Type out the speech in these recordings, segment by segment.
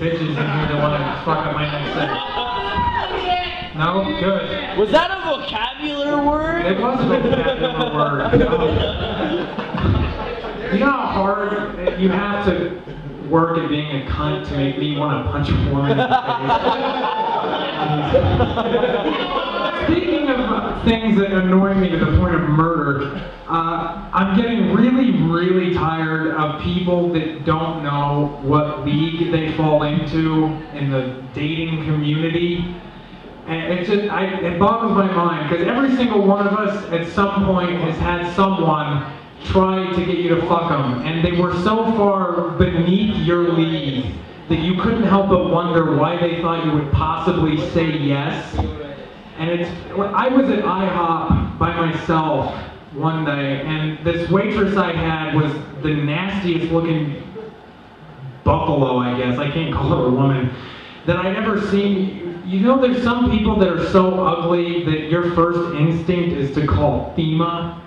bitches in here that want to fuck up my next set. No? Good. Was that a vocabulary word? It was a vocabulary word. You know how hard you have to work at being a cunt to make me want to punch a woman in the face? Speaking of things that annoy me to the point of murder, I'm getting really, really tired of people that don't know what league they fall into in the dating community. And it boggles my mind, because every single one of us at some point has had someone try to get you to fuck them, and they were so far beneath your league that you couldn't help but wonder why they thought you would possibly say yes. And I was at IHOP by myself one day, and this waitress I had was the nastiest looking buffalo, I guess, I can't call her a woman, that I'd ever seen. You know, there's some people that are so ugly that your first instinct is to call FEMA,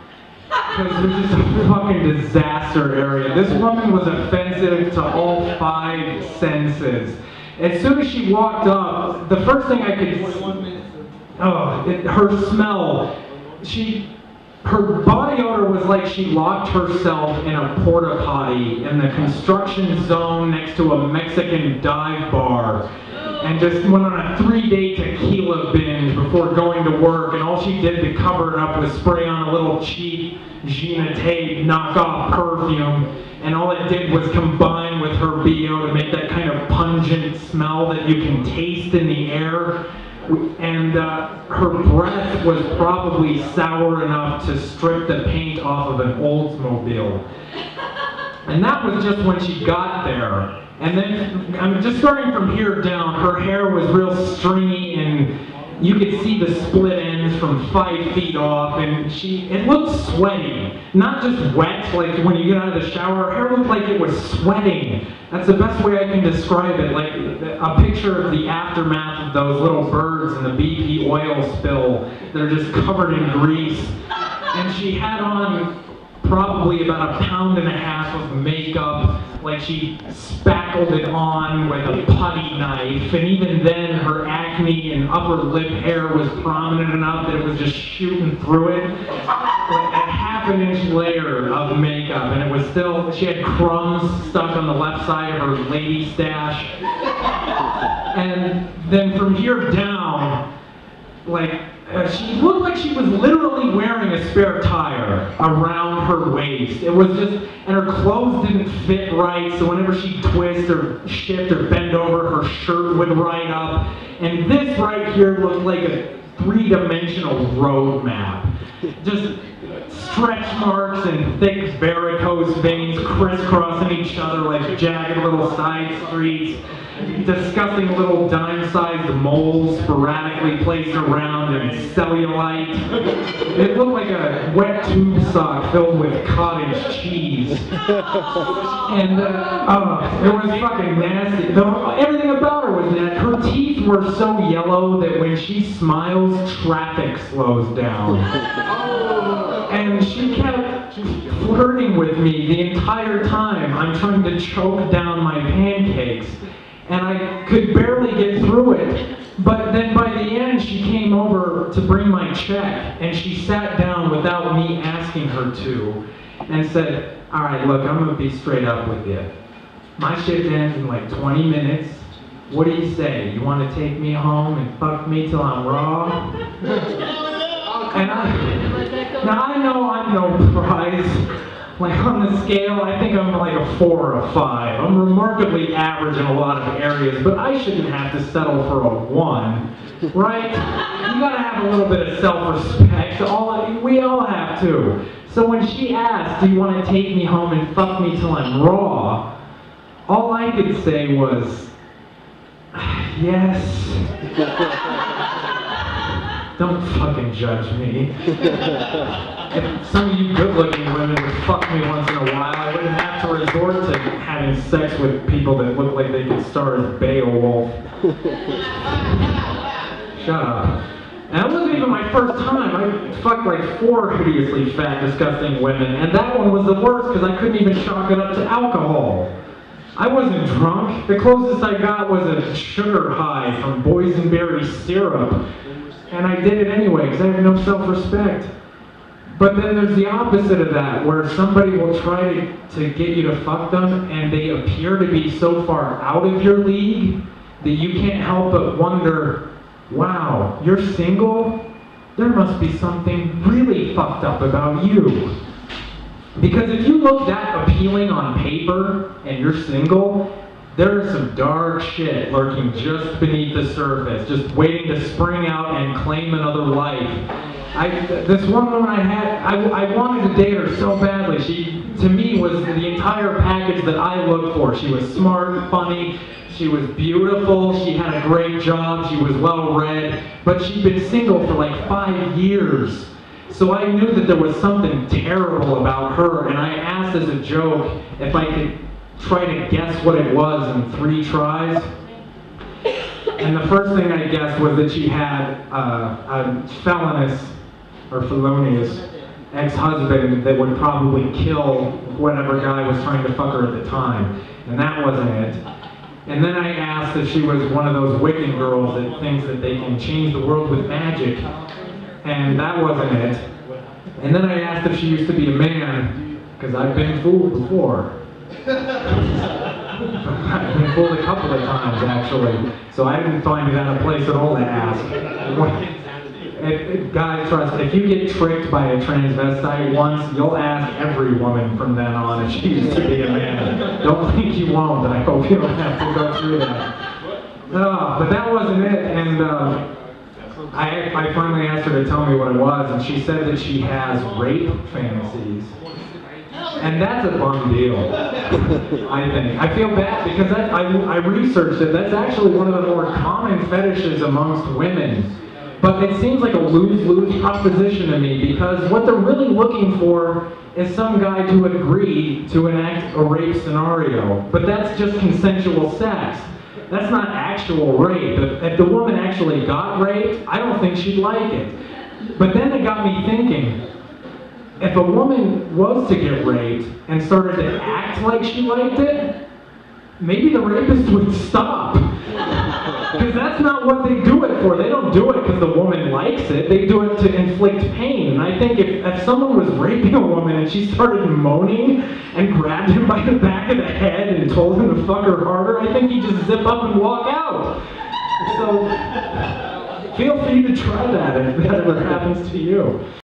because they're just a fucking disaster area. This woman was offensive to all 5 senses. As soon as she walked up, the first thing I could... her smell. Her body odor was like she locked herself in a porta potty in the construction zone next to a Mexican dive bar, and just went on a 3-day tequila binge before going to work, and all she did to cover it up was spray on a little cheap Gina Tate knockoff perfume, and all it did was combine with her BO to make that kind of pungent smell that you can taste in the air. And her breath was probably sour enough to strip the paint off of an Oldsmobile. And that was just when she got there. And then, I'm just starting from here down, her hair was real stringy, and you could see the split ends from 5 feet off, and it looked sweaty. Not just wet, like when you get out of the shower, her hair looked like it was sweating. That's the best way I can describe it, like a picture of the aftermath of those little birds in the BP oil spill that are just covered in grease. And she had on probably about 1.5 pounds of makeup, like she spackled it on with a putty knife, and even then her acne and upper lip hair was prominent enough that it was just shooting through it. Like a 1/2 inch layer of makeup, and it was still, she had crumbs stuck on the left side of her lady stash. And then from here down, like, she looked like she was literally wearing a spare tire around her waist. It was just, and her clothes didn't fit right, so whenever she twist or shift or bend over, her shirt would ride up. And this right here looked like a 3-dimensional road map. Just stretch marks and thick varicose veins crisscrossing each other like jagged little side streets. Disgusting little dime-sized moles sporadically placed around and cellulite. It looked like a wet tube sock filled with cottage cheese. And it was fucking nasty. Everything about her was nasty. Her teeth were so yellow that when she smiles, traffic slows down. And she kept flirting with me the entire time. I'm trying to choke down my pancakes. And I could barely get through it. But then by the end, she came over to bring my check, and she sat down without me asking her to, and said, "All right, look, I'm gonna be straight up with you. My shift ends in like 20 minutes. What do you say? You want to take me home and fuck me till I'm raw?" And now I know I'm no prize. Like on the scale, I think I'm like a 4 or a 5. I'm remarkably average in a lot of areas, but I shouldn't have to settle for a 1, right? You gotta have a little bit of self-respect. We all have to. So when she asked, "Do you want to take me home and fuck me till I'm raw?" all I could say was, "Yes." Don't fucking judge me. If some of you good-looking women would fuck me once in a while, I wouldn't have to resort to having sex with people that look like they could star as Beowulf. Shut up. And that wasn't even my first time. I fucked like 4 hideously fat, disgusting women, and that one was the worst because I couldn't even chalk it up to alcohol. I wasn't drunk. The closest I got was a sugar high from boysenberry syrup. And I did it anyway, because I have no self-respect. But then there's the opposite of that, where somebody will try to get you to fuck them, and they appear to be so far out of your league that you can't help but wonder, wow, you're single? There must be something really fucked up about you. Because if you look that appealing on paper and you're single, there is some dark shit lurking just beneath the surface, just waiting to spring out and claim another life. This one woman I wanted to date her so badly. She, to me, was the entire package that I looked for. She was smart, funny, she was beautiful, she had a great job, she was well-read, but she'd been single for like 5 years. So I knew that there was something terrible about her, and I asked as a joke if I could try to guess what it was in 3 tries. And the first thing I guessed was that she had a felonious ex-husband that would probably kill whatever guy was trying to fuck her at the time. And that wasn't it. And then I asked if she was one of those Wiccan girls that thinks that they can change the world with magic. And that wasn't it. And then I asked if she used to be a man, because I've been fooled before. I've been fooled a couple of times, actually. So I didn't find it out of place at all to ask. Guys, trust, if you get tricked by a transvestite once, you'll ask every woman from then on if she used to be a man. Don't think you won't, and I hope you don't have to go through that. But that wasn't it, and I finally asked her to tell me what it was, and she said that she has rape fantasies. And that's a bum deal, I think. I feel bad because I researched it. That's actually one of the more common fetishes amongst women. But it seems like a lose-lose proposition to me, because what they're really looking for is some guy to agree to enact a rape scenario. But that's just consensual sex. That's not actual rape. If the woman actually got raped, I don't think she'd like it. But then it got me thinking, if a woman was to get raped and started to act like she liked it, maybe the rapist would stop. Because that's not what they do it for. They don't do it because the woman likes it. They do it to inflict pain. And I think if someone was raping a woman and she started moaning and grabbed him by the back of the head and told him to fuck her harder, I think he'd just zip up and walk out. So feel free to try that if that ever happens to you.